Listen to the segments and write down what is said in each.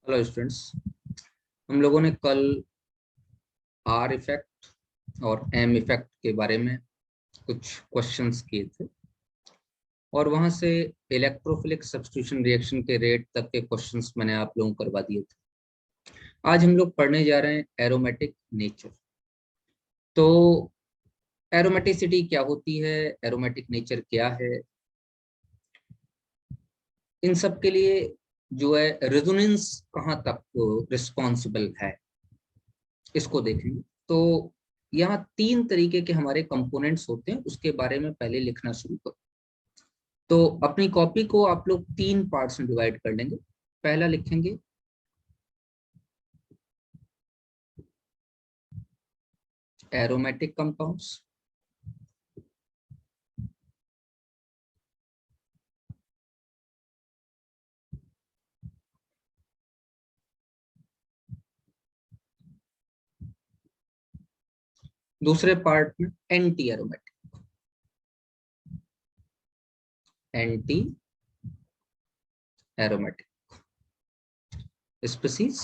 Hello students. हम लोगों ने कल आर इफेक्ट और एम इफेक्ट के बारे में कुछ क्वेश्चंस किए थे और वहां से इलेक्ट्रोफिलिक सब्स्टिट्यूशन रिएक्शन के रेट तक के क्वेश्चंस मैंने आप लोगों को करवा दिए थे। आज हम लोग पढ़ने जा रहे हैं एरोमेटिक नेचर। तो एरोमेटिसिटी क्या होती है, एरोमेटिक नेचर क्या है, इन सब के लिए जो है रेजोनेंस कहाँ तक रिस्पॉन्सिबल है इसको देखेंगे। तो यहाँ तीन तरीके के हमारे कंपोनेंट्स होते हैं, उसके बारे में पहले लिखना शुरू करो। तो अपनी कॉपी को आप लोग तीन पार्ट्स में डिवाइड कर लेंगे। पहला लिखेंगे एरोमेटिक कंपाउंड्स, दूसरे पार्ट में anti aromatic, anti aromatic species,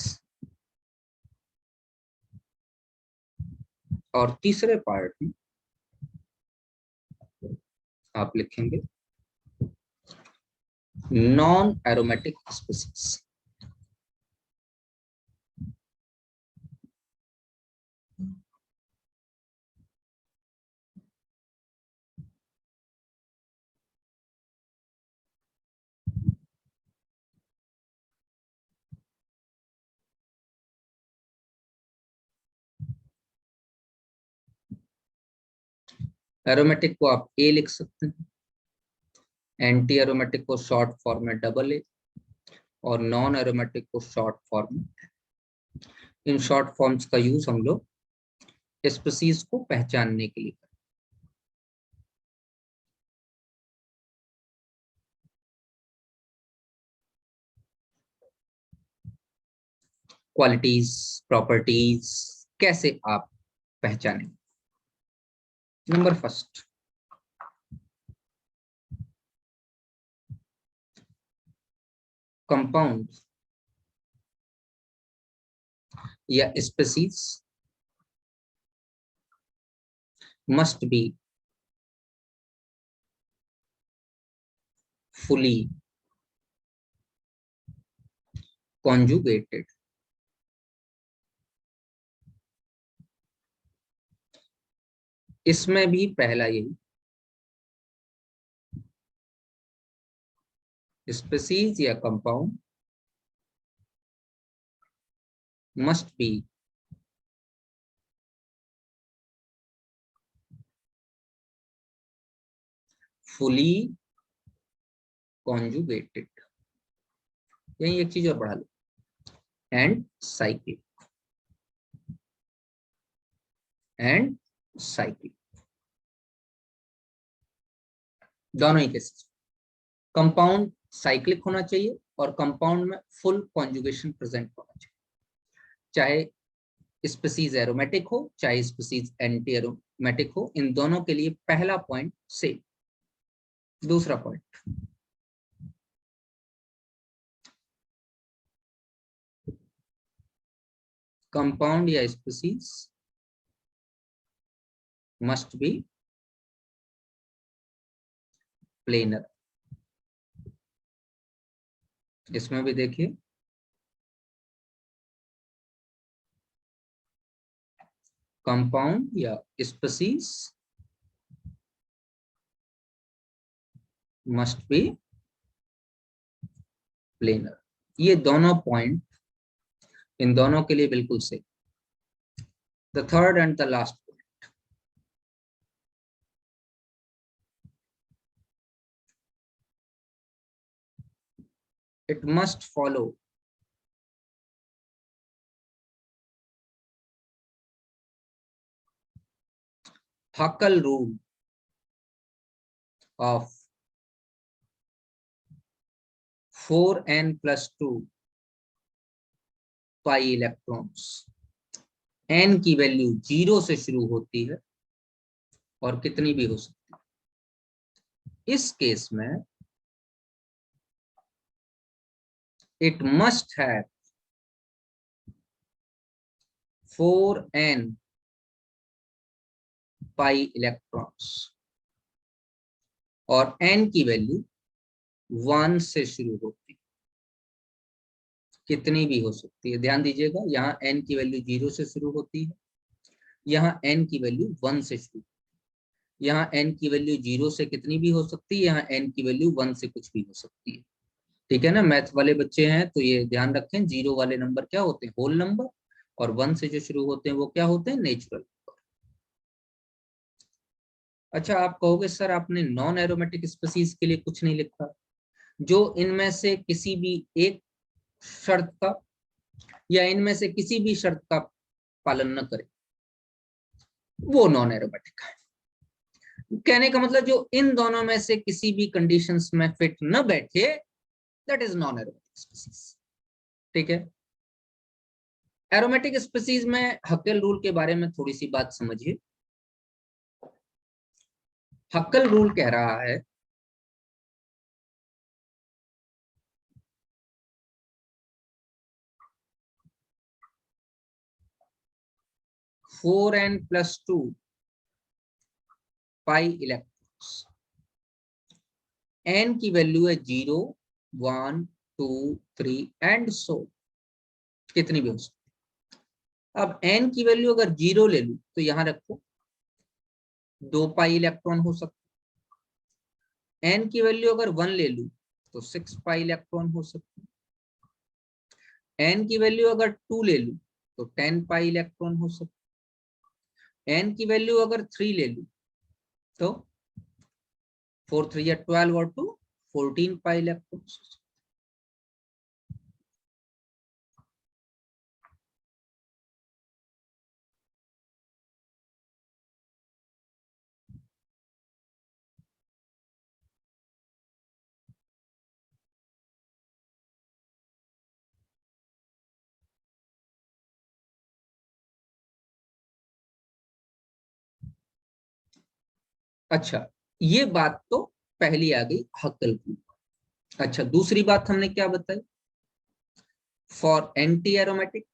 और तीसरे पार्ट में आप लिखेंगे नॉन एरोमेटिक स्पीसीज। एरोमेटिक को आप ए लिख सकते हैं, एंटी एरोमेटिक को शॉर्ट फॉर्म में डबल ए, और नॉन एरोमेटिक को शॉर्ट फॉर्म में। इन शॉर्ट फॉर्म्स का यूज हम लोग स्पीसीज को पहचानने के लिए करते हैं। क्वालिटीज, प्रॉपर्टीज कैसे आप पहचानेंगे। नंबर फर्स्ट, कंपाउंड या species must be fully conjugated। इसमें भी पहला यही, स्पीसीज या compound must be fully conjugated। यही एक चीज और बढ़ा लो, एंड साइक्लिक, एंड साइक्लिक। दोनों ही केसेस कंपाउंड साइक्लिक होना चाहिए और कंपाउंड में फुल कॉन्जुगेशन प्रेजेंट होना चाहिए। चाहे स्पीसीज एरोमेटिक हो, चाहे स्पीसीज एंटी एरोमेटिक हो, इन दोनों के लिए पहला पॉइंट सेम। दूसरा पॉइंट, कंपाउंड या स्पीसीज मस्ट बी प्लेनर। इसमें भी देखिए, कंपाउंड या स्पीसीज मस्ट बी प्लेनर। ये दोनों पॉइंट इन दोनों के लिए बिल्कुल सही। The third and the last point, it must follow Huckel rule of 4n+2 pi electrons. n की वैल्यू 0 से शुरू होती है और कितनी भी हो सकती है। इस केस में it must have 4n pi electrons और n की वैल्यू 1 से शुरू होती है, कितनी भी हो सकती है। ध्यान दीजिएगा, यहाँ n की वैल्यू 0 से शुरू होती है, यहाँ n की वैल्यू 1 से शुरू, यहाँ n की वैल्यू 0 से कितनी भी हो सकती है, यहाँ n की वैल्यू 1 से कुछ भी हो सकती है। ठीक है ना, मैथ वाले बच्चे हैं तो ये ध्यान रखें, 0 वाले नंबर क्या होते हैं, होल नंबर, और 1 से जो शुरू होते हैं वो क्या होते हैं, नेचुरल। अच्छा, आप कहोगे सर आपने नॉन एरोमेटिक स्पीसीज के लिए कुछ नहीं लिखा। जो इनमें से किसी भी एक शर्त का या इनमें से किसी भी शर्त का पालन न करे वो नॉन एरोमेटिक है। कहने का मतलब जो इन दोनों में से किसी भी कंडीशंस में फिट न बैठे, that is non aromatic species. ठीक है, एरोमेटिक स्पीसीज में हक्केल रूल के बारे में थोड़ी सी बात समझिए। हक्केल रूल कह रहा है four n plus 2 pi electrons, n की वैल्यू है 0, 1, 2, 3 एंड सो, कितनी भी हो सकती। अब एन की वैल्यू अगर 0 ले लूं तो यहां रखो 2 पाई इलेक्ट्रॉन हो सकते। एन की वैल्यू अगर 1 ले लूं तो 6 पाई इलेक्ट्रॉन हो सकते। एन की वैल्यू अगर 2 ले लूं तो 10 पाई इलेक्ट्रॉन हो सकते। एन की वैल्यू अगर 3 ले लूं तो 4 3 या 12 और 2 14 पाई इलेक्ट्रॉन। अच्छा, ये बात तो पहली आ गई हक्केल की। अच्छा, दूसरी बात हमने क्या बताई, for anti aromatic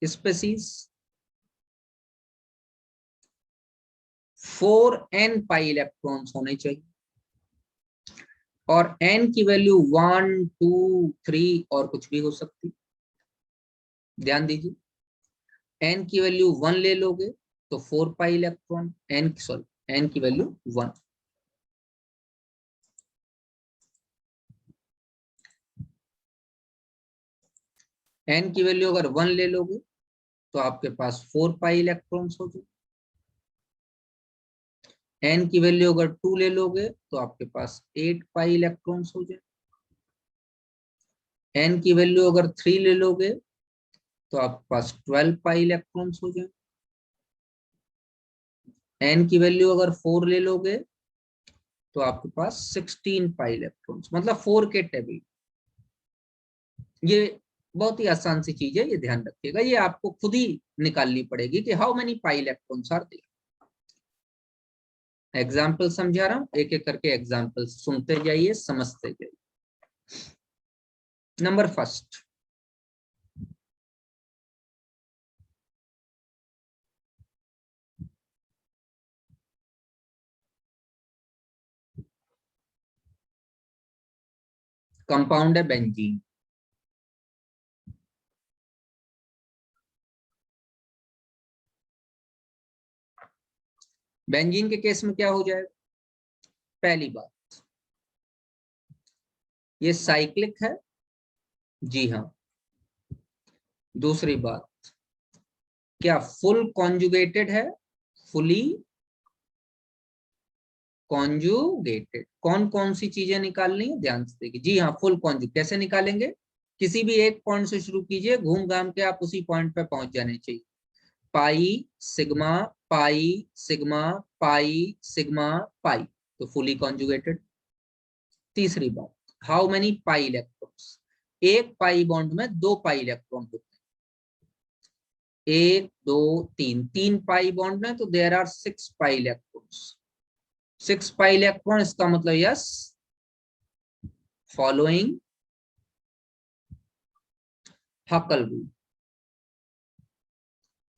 species 4n pi electrons होने चाहिए, और n की वैल्यू 1, 2, 3 और कुछ भी हो सकती। ध्यान दीजिए, n की वैल्यू 1 ले लोगे तो 4 पाई इलेक्ट्रॉन, n की वैल्यू 1। n की वैल्यू अगर 1 ले लोगे तो आपके पास 4 पाई इलेक्ट्रॉन्स हो जाए। n की वैल्यू अगर 2 ले लोगे तो आपके पास 8 पाई इलेक्ट्रॉन्स हो जाए। n की वैल्यू अगर 3 ले लोगे तो आपके पास 12 पाई इलेक्ट्रॉन्स हो जाए। n की वैल्यू अगर 4 ले लोगे तो आपके पास 16 पाई इलेक्ट्रॉन्स, मतलब 4 के टेबल। ये बहुत ही आसान सी चीज है, ये ध्यान रखिएगा, ये आपको खुद ही निकालनी पड़ेगी कि how many pi electrons are there. Example समझा रहा हूं, एक एक करके एग्जाम्पल सुनते जाइए, समझते जाइए। नंबर फर्स्ट, कंपाउंड है बेंजीन। बेंजीन के केस में क्या हो जाएगा, पहली बात ये साइक्लिक है, जी हाँ। दूसरी बात, क्या फुल कॉन्जुगेटेड है, फुली कॉन्जुगेटेड। कौन कौन सी चीजें निकालनी है, ध्यान से देखिए, जी हाँ फुल कॉन्जुगेट। कैसे निकालेंगे, किसी भी एक पॉइंट से शुरू कीजिए, घूम घाम के आप उसी पॉइंट पे पहुंच जाने चाहिए। पाई sigma pi sigma pi sigma पाई, तो फुली कॉन्जुगेटेड। तीसरी बात, हाउ मेनी पाई इलेक्ट्रॉन्स, एक पाई बॉन्ड में 2 पाई इलेक्ट्रॉन होते हैं, 1 2 3, 3 पाई बॉन्ड में तो there are 6 pi electrons. 6 pi electron, इसका मतलब yes following Huckel rule.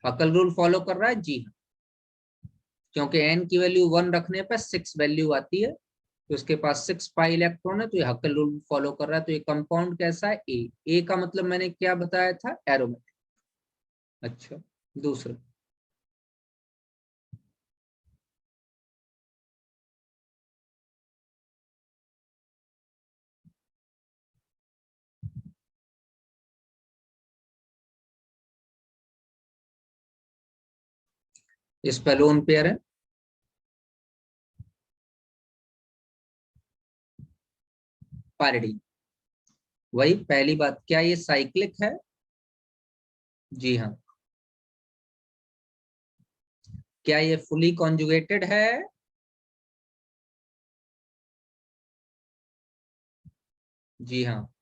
Huckel rule follow कर रहा है, जी हाँ, क्योंकि n की वैल्यू 1 रखने पर 6 वैल्यू आती है, तो उसके पास 6 पाई इलेक्ट्रॉन है, तो ये हकल रूल फॉलो कर रहा है। तो ये कंपाउंड कैसा है, ए का मतलब मैंने क्या बताया था, एरोमेटिक। अच्छा, दूसरा इस पर लोन पेयर है, पायरिडीन। वही पहली बात, क्या ये साइक्लिक है, जी हाँ। क्या ये फुली कॉन्जुगेटेड है, जी हाँ।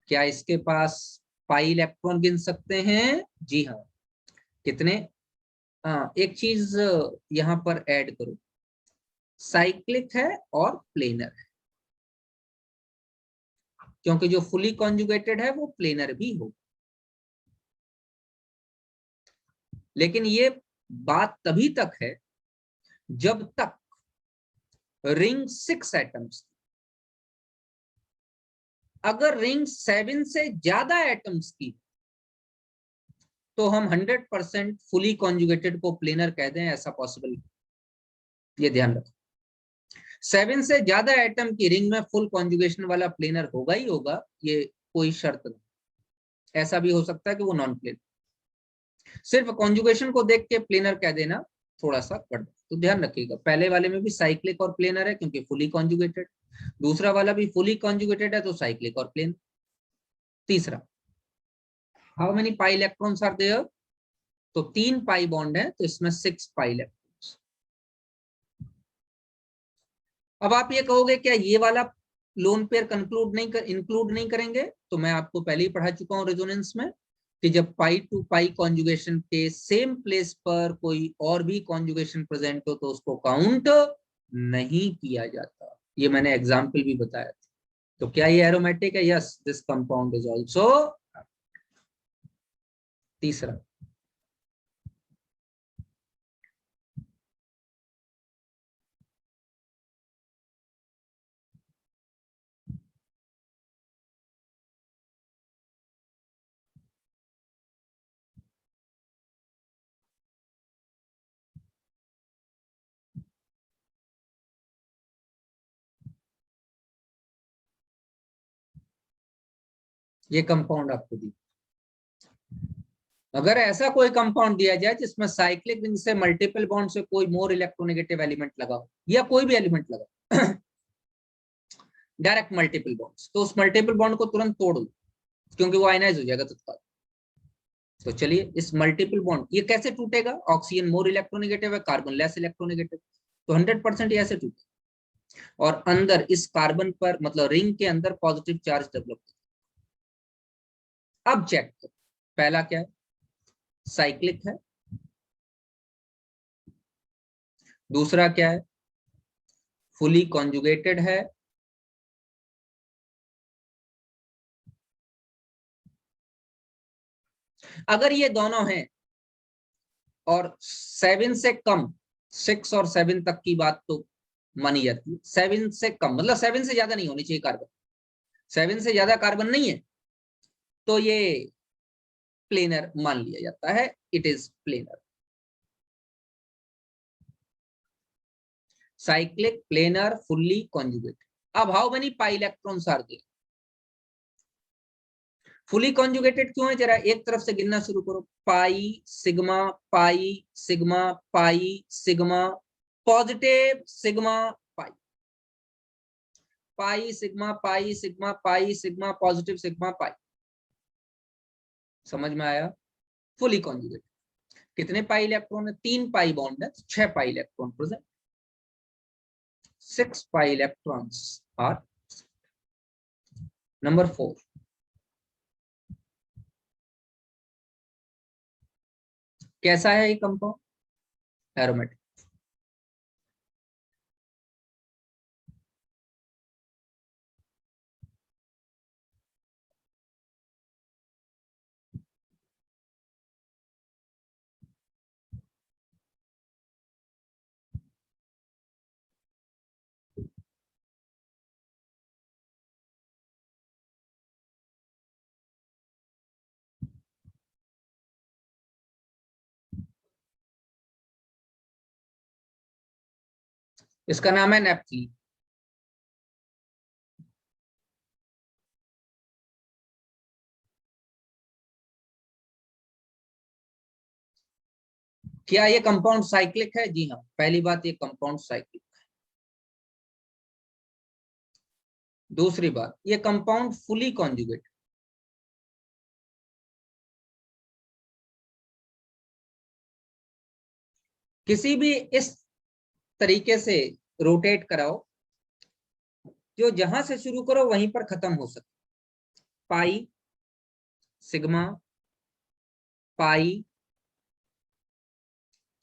क्या इसके पास पाई इलेक्ट्रॉन गिन सकते हैं, जी हाँ। कितने, हाँ एक चीज यहाँ पर ऐड करो, साइक्लिक है और प्लेनर है, क्योंकि जो फुली कॉन्जुगेटेड है वो प्लेनर भी हो। लेकिन ये बात तभी तक है जब तक रिंग 6 एटम्स, अगर रिंग 7 से ज्यादा एटम्स की, तो हम 100% फुली कॉन्जुगेटेड को प्लेनर कह दें, ऐसा पॉसिबल, ये ध्यान रखो। 7 से ज्यादा एटम की रिंग में फुल कॉन्जुगेशन वाला प्लेनर होगा ही होगा, ये कोई शर्त नहीं। ऐसा भी हो सकता है कि वो नॉन प्लेनर, सिर्फ कॉन्जुगेशन को देख के प्लेनर कह देना थोड़ा सा गड़बड़। तो ध्यान रखिएगा, पहले वाले में भी साइक्लिक और प्लेनर है क्योंकि फुली कॉन्जुगेटेड, दूसरा वाला भी फुली कॉन्जुगेटेड है तो साइक्लिक और प्लेन। तीसरा, how many pi electrons are there, तो 3 पाई बॉन्ड है, तो इसमें 6 पाई इलेक्ट्रॉन्स। अब आप ये कहोगे क्या ये वाला लोन पेयर इंक्लूड नहीं करेंगे, तो मैं आपको पहले ही पढ़ा चुका हूं रेजोनेंस में, कि जब पाई टू पाई कॉन्जुगेशन के सेम प्लेस पर कोई और भी कॉन्जुगेशन प्रेजेंट हो तो उसको काउंट नहीं किया जाता। ये मैंने एग्जाम्पल भी बताया था। तो क्या ये एरोमेटिक है, yes, this compound is also. तीसरा, ये कंपाउंड आपको दी, अगर ऐसा कोई कंपाउंड दिया जाए जिसमें साइक्लिक रिंग से मल्टीपल बॉन्ड से कोई मोर इलेक्ट्रोनेगेटिव एलिमेंट लगा हो या कोई भी एलिमेंट लगा डायरेक्ट मल्टीपल बॉन्ड्स, तो उस मल्टीपल बॉन्ड को तुरंत तोड़ दो, क्योंकि वो आयनाइज हो जाएगा तत्काल। तो चलिए, इस मल्टीपल बॉन्ड ये कैसे टूटेगा, ऑक्सीजन मोर इलेक्ट्रोनेगेटिव है, कार्बन लेस इलेक्ट्रोनेगेटिव, तो 100% ये ऐसे टूटेगा, और अंदर इस कार्बन पर मतलब रिंग के अंदर पॉजिटिव चार्ज डेवलप। अब चेक करो, पहला क्या है, साइक्लिक है, दूसरा क्या है, फुली कॉन्जुगेटेड है, अगर ये दोनों हैं और 7 से कम, 6 और 7 तक की बात तो मानी जाती है, 7 से कम मतलब 7 से ज्यादा नहीं होनी चाहिए कार्बन, 7 से ज्यादा कार्बन नहीं है, तो ये प्लेनर मान लिया जाता है, it is planar. Cyclic, planar, fully conjugated. अब how many pi electrons are there, fully conjugated क्यों है, जरा एक तरफ से गिनना शुरू करो, pi sigma, pi sigma, pi sigma, positive sigma, pi, pi sigma, pi sigma, pi sigma, positive sigma, pi. समझ में आया, फुली कॉन्जुगेटेड। कितने पाई इलेक्ट्रॉन है, 3 पाई बॉन्ड है, 6 pi electron present, 6 pi electrons are. Number 4, कैसा है ये कंपाउंड, एरोमेटिक। इसका नाम है नेप्थलीन। क्या ये कंपाउंड साइक्लिक है? जी हाँ, पहली बात ये कंपाउंड साइक्लिक। दूसरी बात, ये कंपाउंड फुली कॉन्जुगेट। किसी भी इस तरीके से रोटेट कराओ जो जहां से शुरू करो वहीं पर खत्म हो सके। पाई, sigma, pi,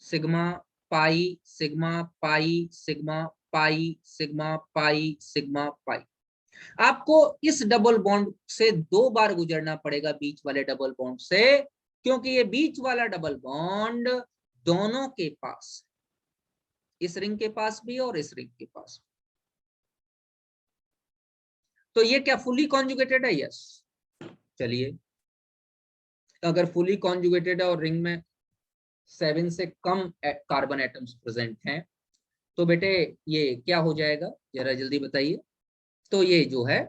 sigma, pi, sigma, pi, sigma, pi, sigma, pi, sigma, पाई। आपको इस डबल बॉन्ड से 2 बार गुजरना पड़ेगा, बीच वाले डबल बॉन्ड से, क्योंकि ये बीच वाला डबल बॉन्ड दोनों के पास, इस रिंग के पास भी और इस रिंग के पास। तो ये क्या फुली कॉन्जुगेटेड है? यस। चलिए, अगर फुली कॉन्जुगेटेड है और रिंग में 7 से कम कार्बन एटम्स प्रेजेंट हैं, तो बेटे ये क्या हो जाएगा, जरा जल्दी बताइए। तो ये जो है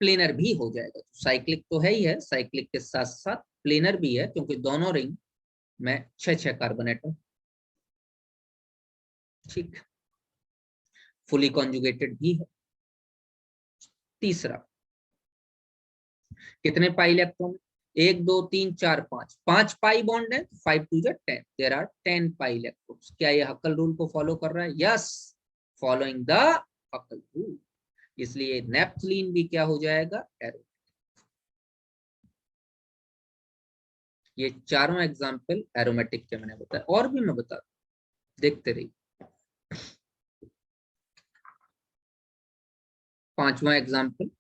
प्लेनर भी हो जाएगा। साइक्लिक तो है ही है, साइक्लिक के साथ साथ प्लेनर भी है, क्योंकि दोनों रिंग में 6 कार्बन एटम। ठीक, फुली कॉन्जुगेटेड भी है। तीसरा, कितने पाई इलेक्ट्रॉन? 1 2 3 4 5, 5 पाई बॉन्ड है, 5 2 10, देयर आर 10 पाई इलेक्ट्रॉन्स। क्या ये हक्कल रूल को फॉलो कर रहा है? Yes, following the हक्कल rule. इसलिए नेप्थलीन भी क्या हो जाएगा? एरोमेटिक। ये चारों एग्जाम्पल एरोमेटिक के मैंने बताया, और भी मैं बता, देखते रहिए। 5वां एग्जाम्पल,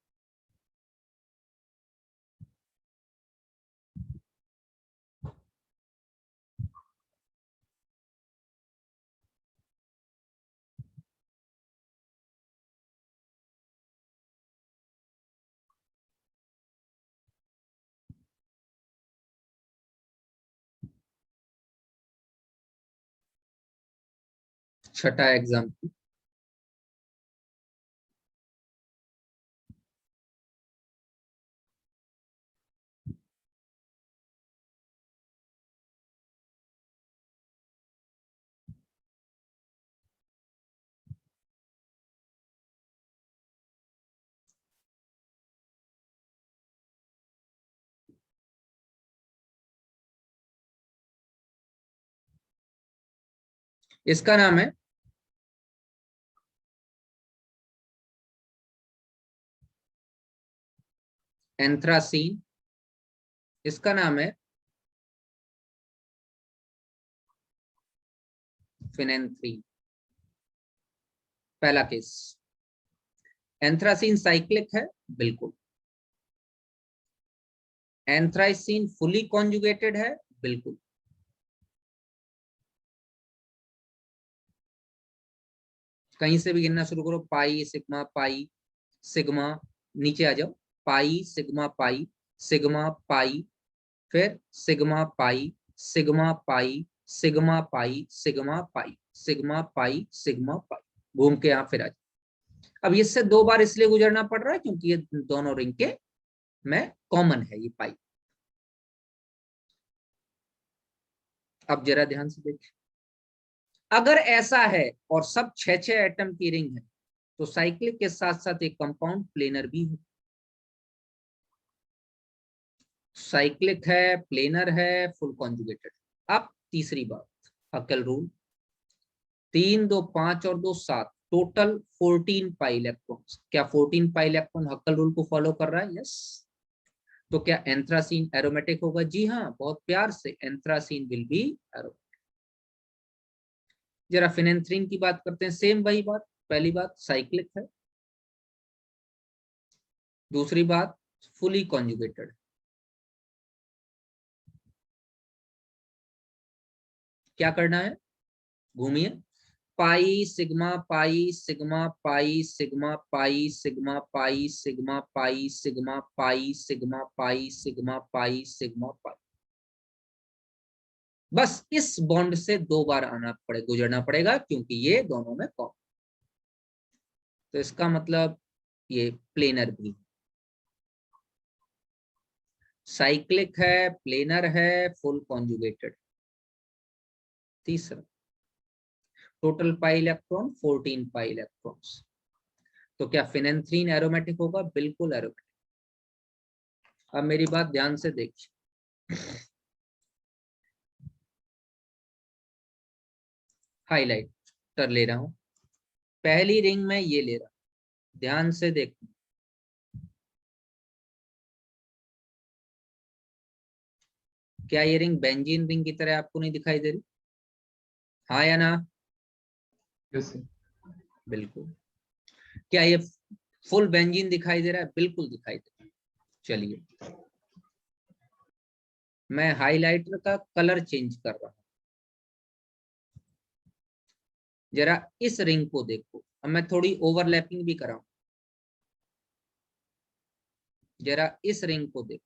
छठा एग्जाम्पल, इसका नाम है एंथ्रासीन। इसका नाम है फिनेंथ्रीन। पहला केस, एंथ्रासीन साइक्लिक है, बिल्कुल। एंथ्रासीन फुली कॉन्जुगेटेड है, बिल्कुल। कहीं से भी गिनना शुरू करो, पाई, सिग्मा, पाई, सिग्मा, नीचे आ जाओ, पाई, सिग्मा, पाई, सिग्मा, पाई, फिर sigma, pi, sigma, pi, sigma, pi, sigma, pi, sigma, pi, sigma, पाई, घूम के यहाँ फिर आ जाओ। अब इससे 2 बार इसलिए गुजरना पड़ रहा है क्योंकि ये दोनों रिंग के में कॉमन है ये पाई। अब जरा ध्यान से देखिए, अगर ऐसा है और सब 6 एटम की रिंग है, तो साइक्लिक के साथ साथ एक कंपाउंड प्लेनर भी है। साइक्लिक है, प्लेनर है, फुल कॉन्जुगेटेड। अब तीसरी बात, हक्केल रूल, 3 2 5 और 2 7, टोटल 14 पाई इलेक्ट्रॉन्स। क्या 14 पाई इलेक्ट्रॉन हक्केल रूल को फॉलो कर रहा है? यस। तो क्या एंथ्रासीन एरोमेटिक होगा? जी हाँ, बहुत प्यार से, एंथ्रासीन विल बी एरोमेटिक। जरा फिनेंथ्रीन की बात करते हैं, सेम वही बात। पहली बात साइक्लिक है, दूसरी बात फुली कॉन्जुगेटेड। क्या करना है? घूमिए, पाई, sigma, pi, sigma, pi, sigma, pi, sigma, pi, sigma, pi, sigma, pi, sigma, pi, sigma, pi, sigma, पाई। बस इस बॉन्ड से 2 बार गुजरना पड़ेगा क्योंकि ये दोनों में कॉमन। तो इसका मतलब ये प्लेनर भी, साइक्लिक है, प्लेनर है, फुल कॉन्जुगेटेड। तीसरा, total pi electron 14 pi electrons. तो क्या फिनेंथ्रीन एरोमेटिक होगा? बिल्कुल एरोमेटिक। अब मेरी बात ध्यान से देखिए, हाइलाइटर ले रहा हूं, पहली रिंग में ये ले रहा हूं, ध्यान से देखो, क्या ये रिंग बेंजीन रिंग की तरह आपको नहीं दिखाई दे रही? हाँ या ना? Yes sir. बिल्कुल। क्या ये फुल बेंजीन दिखाई दे रहा है? बिल्कुल दिखाई दे रहा है। चलिए मैं हाइलाइटर का कलर चेंज कर रहा हूं, जरा इस रिंग को देखो। अब मैं थोड़ी ओवरलैपिंग भी कराऊं, जरा इस रिंग को देखो।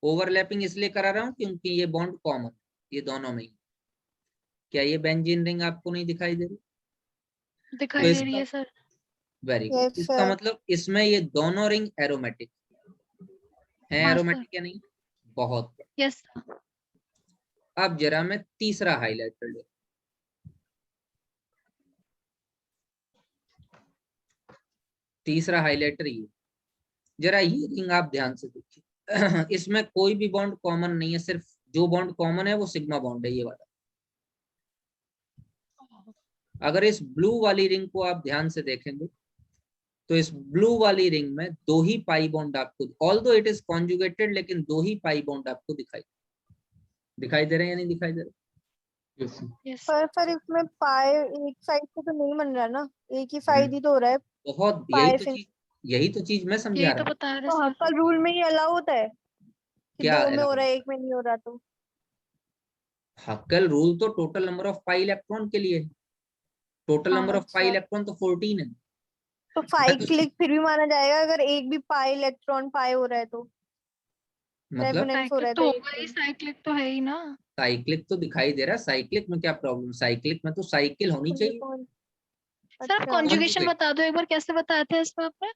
ओवरलैपिंग इसलिए करा रहा हूं क्योंकि ये बॉन्ड कॉमन, ये दोनों में ही। क्या ये बेंजीन रिंग आपको नहीं दिखाई दे रही? दिखाई दे रही है सर। Very good. Yes, इसका sir. मतलब इसमें ये दोनों रिंग एरोमेटिक है। हाँ एरोमेटिक या नहीं? बहुत। यस। अब जरा मैं तीसरा हाइलाइटर ले, तीसरा हाइलाइटर ये, जरा ये रिंग आप ध्यान से देखिए। इसमें कोई भी बॉन्ड कॉमन नहीं है, सिर्फ जो बॉन्ड कॉमन है वो सिग्मा बॉन्ड है, ये वाला। अगर इस ब्लू वाली रिंग को आप ध्यान से देखेंगे तो इस ब्लू वाली रिंग में 2 ही पाई बॉन्ड आपको, ऑल्दो इट इज कॉन्जुगेटेड, लेकिन 2 ही पाई बॉन्ड आपको दिखाई दे रहे हैं या नहीं दिखाई दे रहे? Yes sir. यस पर इसमें पाई एक साइड से तो नहीं बन रहा ना, एक ही साइड ही तो हो रहा है। बहुत, पाई यही तो चीज मैं समझा यही रहा तो हूँ। बता रहे तो सर। हक्कल रूल में ये अलाउ होता है कि क्या 2 में हो allow रहा है, होता 1 में नहीं हो रहा? तो हक्कल रूल तो total number of pi electron के लिए है। टोटल हाँ, नंबर ऑफ पाई अच्छा, इलेक्ट्रॉन तो 14 है। तो मैं तो साइक्लिक फिर भी माना जाएगा अगर एक भी पाई इलेक्ट्रॉन पाई हो रहा है तो? मतलब रेजोनेंस हो रहा साइक्लिक है तो तो एक होगा ही, में। साइक्लिक तो है ही ना। साइक्लिक तो दिखाई दे रहा है, साइक्लिक में क्या प्रॉब्लम? साइक्लिक में तो साइकिल होनी तो ये चाहिए। कौन? सर आप अच्छा, कॉन्जुगेशन कॉन्जुगेट। बता दो एक बार, कैसे बताए थे इसमें आपने?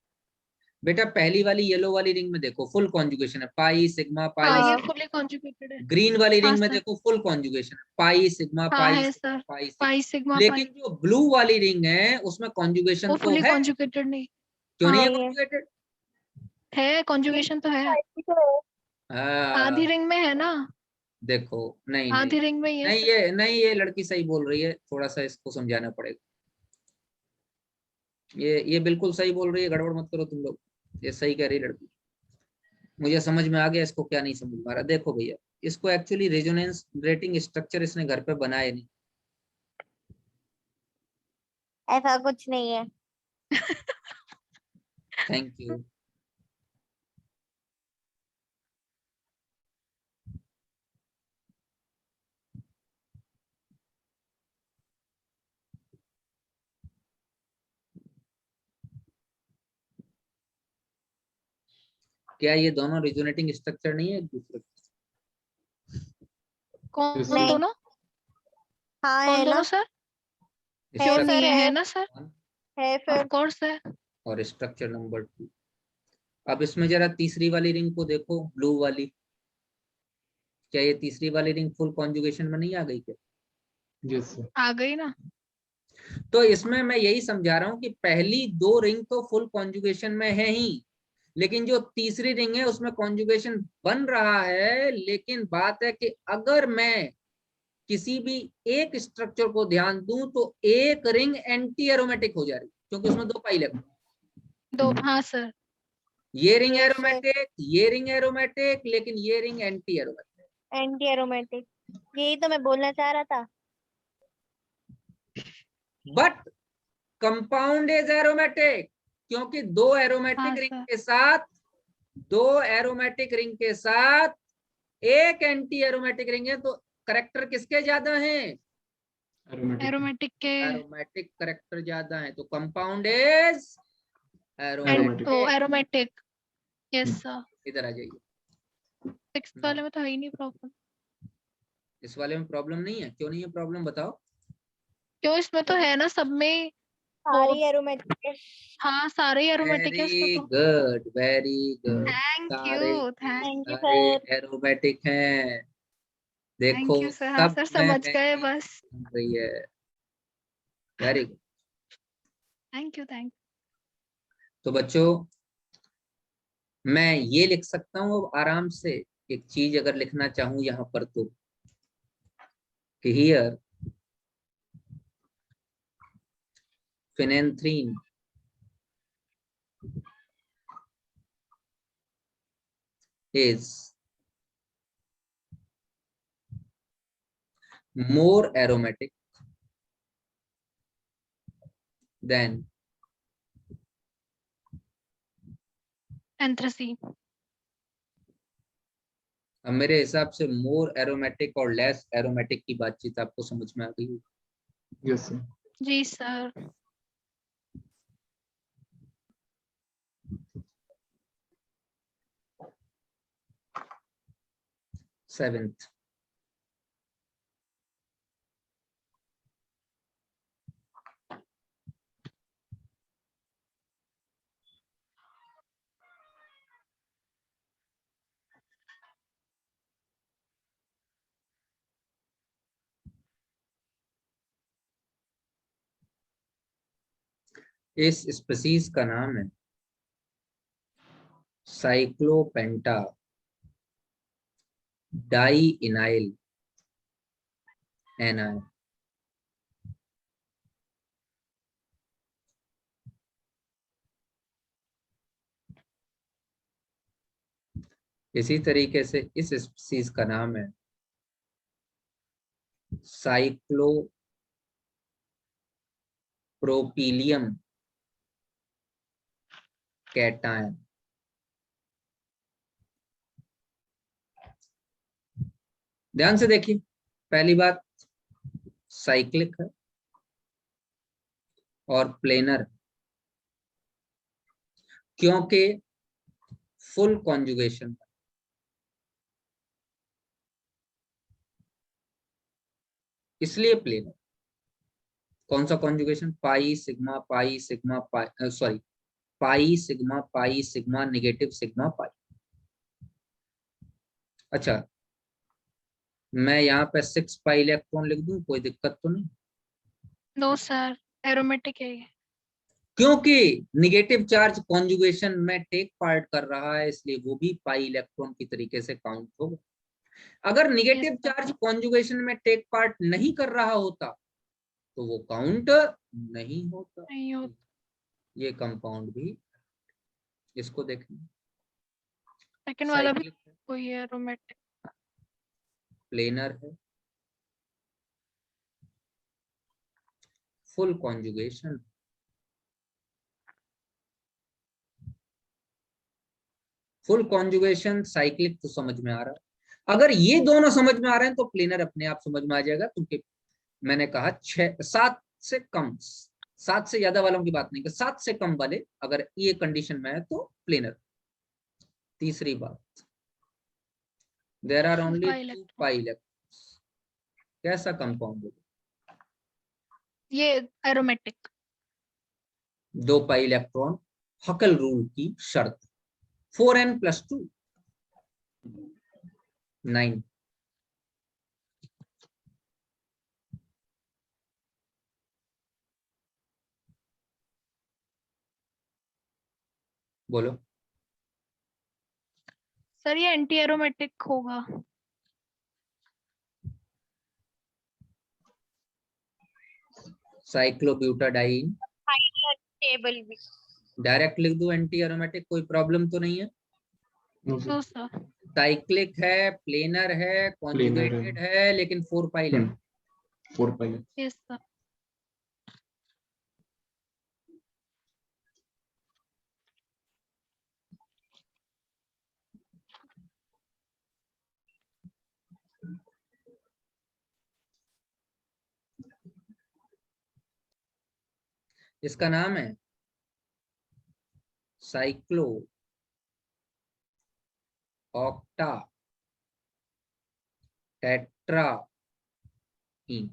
बेटा पहली वाली येलो वाली रिंग में देखो फुल कॉन्जुगेशन है, पाई सिग्मा हाँ पाई। ये हाँ फुली कॉन्जुगेटेड है। ग्रीन वाली हाँ रिंग में सर। देखो फुल कॉन्जुगेशन है, पाई सिग्मा हाँ पाई है सिग्मा सर। पाई सिग्मा। पाई सिग्मा पाई। लेकिन जो ब्लू वाली रिंग है उसमें कॉन्जुगेशन वो तो फुली है, कॉन्जुगेटेड नहीं। क्यों नहीं है हाँ नहीं है, कॉन्जुगेटेड? है, कॉन्जुगेशन तो है। साइड भी तो है। आधी रिंग में है ना। देखो, नहीं नहीं आधी रिंग में ही है नहीं, सर। ये लड़की सही बोल रही है, थोड़ा सा इसको समझाना पड़ेगा। ये बिल्कुल सही बोल रही है, गड़बड़ मत करो तुम लोग, ये सही कह रही है लड़की। मुझे समझ में आ गया, इसको क्या नहीं समझ में आ रहा। देखो भैया, इसको एक्चुअली रेजोनेंस रेटिंग स्ट्रक्चर इसने घर पे बनाया नहीं। ऐसा कुछ नहीं है। Thank you. क्या ये दोनों रेजोनेटिंग स्ट्रक्चर नहीं है एक दूसरे के? कौन सर। नहीं, दोनों? हाँ कौन है दोनों ना, सर? है क्यों सर, नहीं है ना सर? है ऑफ फिर। कोर्स है। और स्ट्रक्चर नंबर 2। अब इसमें जरा तीसरी वाली रिंग को देखो, ब्लू वाली। क्या ये तीसरी वाली रिंग फुल कॉन्जुगेशन में नहीं आ गई क्या? Yes sir. आ गई ना। तो इसमें मैं यही समझा रहा हूं कि पहली 2 रिंग तो फुल कॉन्जुगेशन में है ही, लेकिन जो तीसरी रिंग है उसमें कॉन्जुगेशन बन रहा है। लेकिन बात है कि अगर मैं किसी भी एक स्ट्रक्चर को ध्यान दूं तो एक रिंग एंटी एरोमेटिक हो जा रही, क्योंकि उसमें 2 पाई इलेक्ट्रॉन। दो, हाँ सर। ये रिंग Yes, sir. एरोमेटिक, ये रिंग एरोमेटिक, लेकिन ये ring anti aromatic. Anti aromatic, यही तो मैं बोलना चाह रहा था। बट कंपाउंड इज एरोमेटिक, क्योंकि 2 एरोमेटिक हाँ रिंग सर। के साथ, 2 एरोमेटिक रिंग के साथ एक एंटी एरोमेटिक रिंग है, तो करेक्टर किसके ज्यादा हैं? एरोमेटिक। एरोमेटिक के। एरोमेटिक करेक्टर ज्यादा है, तो compound is Aromatic. Oh aromatic. Aromatic. Yes sir. इधर आ जाइए। 6th वाले में तो है ही नहीं प्रॉब्लम। इस वाले में प्रॉब्लम नहीं है? क्यों नहीं है प्रॉब्लम, बताओ। क्यों, इसमें तो है ना सब में। सारी एरोमेटिक है। हाँ सारे एरोमेटिक है उसमें वेरी तो। Good, very good. थैंक सारे यू, के थैंक यू सारे सर। एरोमेटिक हैं। देखो थैंक यू सर। हाँ सब सर में समझ गए है बस। रही है। Very good. Thank you thank. तो बच्चों, मैं ये लिख सकता हूँ अब आराम से। एक चीज अगर लिखना चाहूं यहाँ पर तो, कि here phenanthrene is more aromatic than anthracene. अब मेरे हिसाब से मोर एरोमेटिक और लेस एरोमेटिक की बातचीत आपको समझ में आ गई। Yes, sir. जी सर। 7th, इस स्पीसीज का नाम है साइक्लोपेंटा डाइइनाइल एनाइ। इसी तरीके से इस स्पीसीज का नाम है साइक्लोप्रोपीलियम कैटायन। ध्यान से देखिए, पहली बात साइक्लिक है और प्लेनर, क्योंकि फुल कॉन्जुगेशन, इसलिए प्लेनर। कौन सा कॉन्जुगेशन? पाई सिग्मा पाई सिग्मा पाई, सॉरी, पाई sigma pi sigma negative sigma pi. अच्छा, मैं यहाँ पे 6 पाई इलेक्ट्रॉन लिख दूं, कोई दिक्कत तो नहीं? नो सर, एरोमेटिक है ये। क्योंकि निगेटिव चार्ज कॉन्जुगेशन में टेक पार्ट कर रहा है, इसलिए वो भी पाई इलेक्ट्रॉन की तरीके से काउंट होगा। अगर negative Yes, sir. Charge conjugation में टेक पार्ट नहीं कर रहा होता तो वो काउंट नहीं होता। नहीं होता। ये कंपाउंड भी, इसको देखें, सेकंड वाला भी साइक्लिक है, कोई एरोमेटिक। प्लेनर है, full conjugation, full conjugation cyclic तो समझ में आ रहा है। अगर ये दोनों समझ में आ रहे हैं तो प्लेनर अपने आप समझ में आ जाएगा, क्योंकि मैंने कहा 7 से कम, 7 से ज्यादा वालों की बात नहीं, 7 से कम वाले अगर ये कंडीशन में है तो प्लेनर। तीसरी बात, there are only 2 pi electrons. कैसा कंपाउंड होगा? ये aromatic. 2 pi electron, Huckel rule की शर्त, 4n + 2 9। बोलो। सर ये एंटी एरोमेटिक होगा। साइक्लोब्यूटाडाइन टेबल भी। डायरेक्ट लिख दो एंटी एरोमेटिक, कोई प्रॉब्लम तो नहीं है? No, sir. No sir. Cyclic है, प्लेनर है, कॉन्जुगेटेड है, लेकिन 4 pi electron. 4 pi. Yes sir. इसका नाम है साइक्लो ऑक्टा टेट्रा इन।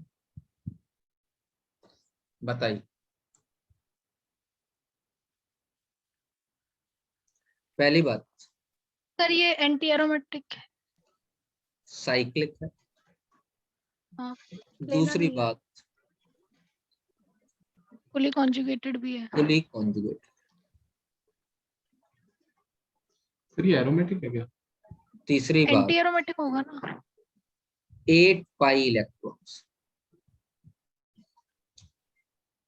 बताइए, पहली बात सर ये एंटी एरोमेटिक है। साइक्लिक है। हाँ, दूसरी नहीं है। बात फुली कॉन्जुगेटेड भी है। Fully conjugate. फिर ये एरोमेटिक है क्या? तीसरी बात एंटी एरोमेटिक होगा ना। 8 पाई इलेक्ट्रॉन्स।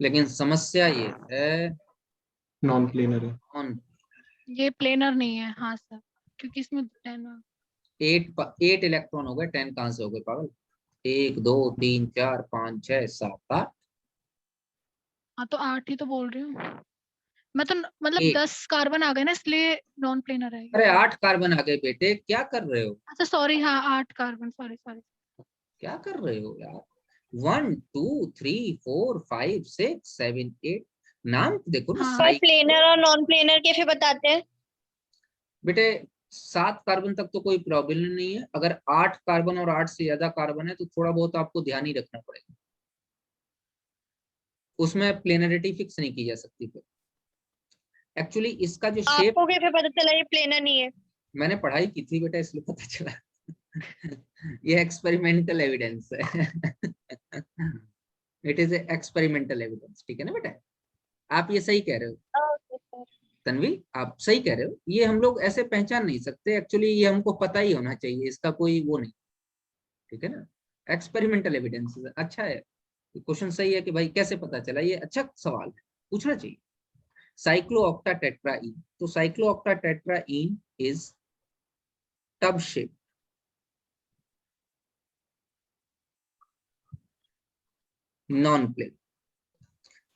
लेकिन समस्या ये है नॉन प्लेनर है। ये प्लेनर नहीं है। हाँ सर, क्योंकि इसमें 10 8 इलेक्ट्रॉन हो गए, 10 कहां से हो गए पागल? 1 2 3 4 5 6 7 8। हाँ तो 8 ही तो बोल रही हूँ मैं तो, मतलब एक। 10 कार्बन आ गए ना, इसलिए नॉन प्लेनर है। अरे 8 कार्बन आ गए बेटे, क्या कर रहे हो? अच्छा सॉरी, हाँ 8 कार्बन, सॉरी सॉरी। क्या कर रहे हो यार? 1 2 3 4 5 6 7 8। नाम देखो ना, हाँ। पर साइक्लो। प्लेनर और नॉन प्लेनर कैसे बताते हैं? बेटे 7 कार्बन तक तो कोई प्रॉब्लम नहीं है। अगर 8 कार्बन और 8 से ज्यादा कार्बन है तो थोड़ा बहुत आपको ध्यान ही रखना पड़ेगा। उसमें प्लेनरिटी फिक्स नहीं की जा सकती। फिर एक्चुअली इसका जो शेप, आपको कैसे पता चला ये प्लेनर नहीं है? मैंने पढ़ाई की थी बेटा, इसलिए पता चला। ये एक्सपेरिमेंटल एविडेंस है। इट इज एक्सपेरिमेंटल एविडेंस, ठीक है ना बेटा? आप ये सही कह रहे हो ओके सर। तन्वी, आप सही कह रहे हो। ये हम लोग ऐसे पहचान नहीं सकते एक्चुअली, ये हमको पता ही होना चाहिए, इसका कोई वो नहीं, ठीक है ना? एक्सपेरिमेंटल एविडेंस अच्छा है। क्वेश्चन सही है कि भाई कैसे पता चला, ये अच्छा सवाल है, पूछना चाहिए। साइक्लोऑक्टाटेट्राईन, तो cyclooctatetraene is tub shape, non plane.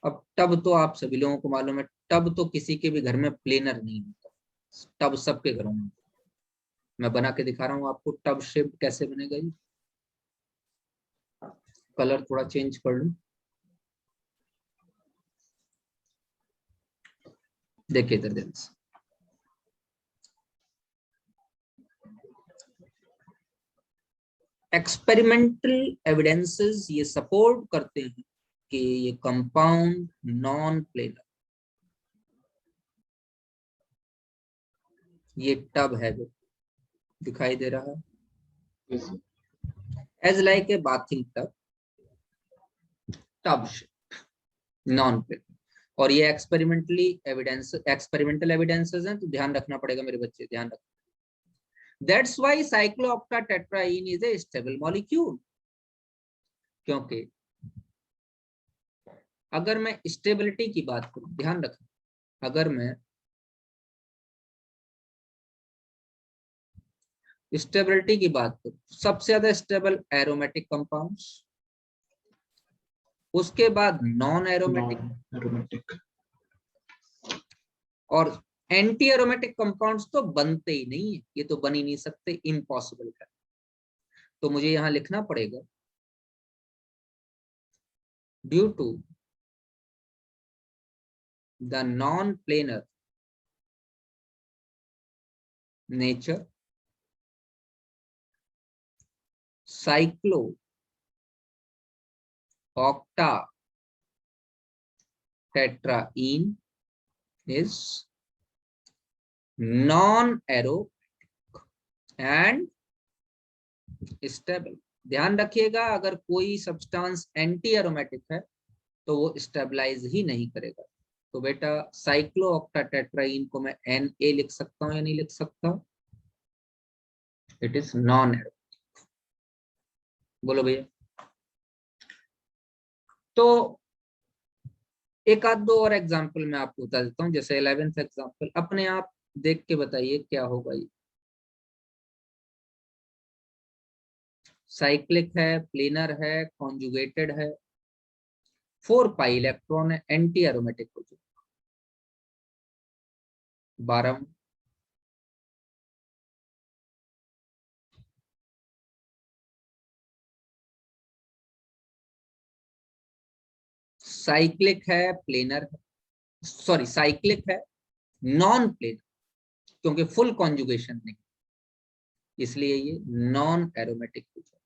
अब टब तो आप सभी लोगों को मालूम है, टब तो किसी के भी घर में प्लेनर नहीं होता, टब सबके घरों में। मैं बना के दिखा रहा हूं आपको टब शेप कैसे बनेगा। ये कलर थोड़ा चेंज कर लूं, देखिए इधर ध्यान से। एक्सपेरिमेंटल एविडेंसेस ये सपोर्ट करते हैं कि ये कंपाउंड नॉन प्लेनर, ये टब है जो दिखाई दे रहा है, Yes, sir. As like a bathing tub, tub non planar. और ये एक्सपेरिमेंटल एविडेंसेस हैं, तो ध्यान रखना पड़ेगा मेरे बच्चे, ध्यान रखना। That's why cyclooctatetraene is a stable molecule. क्योंकि अगर मैं स्टेबिलिटी की बात करूं, ध्यान रखना, अगर मैं स्टेबिलिटी की बात करूं, सबसे ज्यादा स्टेबल एरोमेटिक कंपाउंड्स, उसके बाद नॉन एरोमेटिक, Non-aromatic. और एंटी एरोमेटिक कंपाउंड्स तो बनते ही नहीं है, ये तो बन ही नहीं सकते, इम्पॉसिबल है। तो मुझे यहां लिखना पड़ेगा due to the non planar nature cyclo octatetraene is non-aromatic and stable। ध्यान रखिएगा, अगर कोई सब्सटेंस एंटी एरोमेटिक है तो वो स्टेबलाइज ही नहीं करेगा। तो बेटा साइक्लोऑक्टाटेट्राईन को मैं Na लिख सकता हूं या नहीं लिख सकता? It is non aromatic. बोलो भैया। तो एक आध दो और एग्जांपल मैं आपको बता देता हूं, जैसे 11th एग्जांपल, अपने आप देख के बताइए क्या होगा। ये साइक्लिक है, प्लेनर है, कॉन्जुगेटेड है, 4 पाई इलेक्ट्रॉन है, एंटी एरोमेटिक हो जाए। 12 साइक्लिक है, प्लेनर है, सॉरी साइक्लिक है, नॉन प्लेनर, क्योंकि फुल कॉन्जुगेशन नहीं, इसलिए ये नॉन एरोमेटिक हो जाए।